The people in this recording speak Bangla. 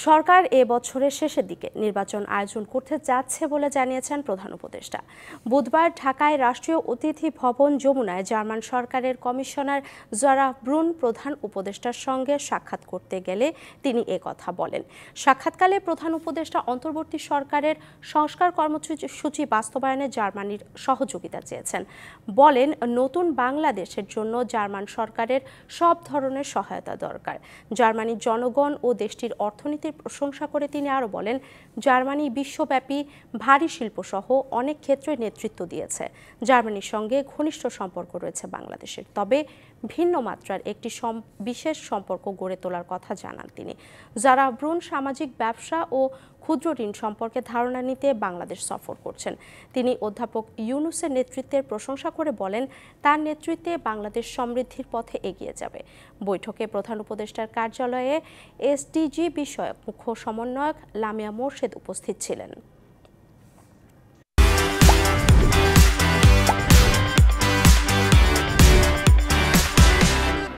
সরকার এ বছরের শেষের দিকে নির্বাচন আয়োজন করতে যাচ্ছে বলে জানিয়েছেন প্রধান উপদেষ্টা। বুধবার ঢাকায় রাষ্ট্রীয় অতিথি ভবন যমুনায় জার্মান সরকারের কমিশনার যারা ব্রুন প্রধান উপদেষ্টার সঙ্গে সাক্ষাৎ করতে গেলে তিনি কথা বলেন। সাক্ষাৎকালে প্রধান উপদেষ্টা অন্তর্বর্তী সরকারের সংস্কার কর্মসূচি বাস্তবায়নে জার্মানির সহযোগিতা চেয়েছেন। বলেন, নতুন বাংলাদেশের জন্য জার্মান সরকারের সব ধরনের সহায়তা দরকার। জার্মানির জনগণ ও দেশটির অর্থনীতির প্রশংসা করে তিনি আরও বলেন, জার্মানি বিশ্বব্যাপী ভারী শিল্পসহ অনেক ক্ষেত্রে নেতৃত্ব দিয়েছে। জার্মানির সঙ্গে ঘনিষ্ঠ সম্পর্ক রয়েছে বাংলাদেশের, তবে ভিন্ন মাত্রার একটি বিশেষ সম্পর্ক গড়ে তোলার কথা জানান তিনি। যারা ব্রুন সামাজিক ব্যবসা ও ক্ষুদ্র ঋণ সম্পর্কে ধারণা নিতে বাংলাদেশ সফর করছেন। তিনি অধ্যাপক ইউনূসের নেতৃত্বের প্রশংসা করে বলেন, তার নেতৃত্বে বাংলাদেশ সমৃদ্ধির পথে এগিয়ে যাবে। বৈঠকে প্রধান উপদেষ্টার কার্যালয়ে এসডিজি বিষয়ক মুখ্য সমন্বয়ক লামিয়া মোর্শেদ উপস্থিত ছিলেন।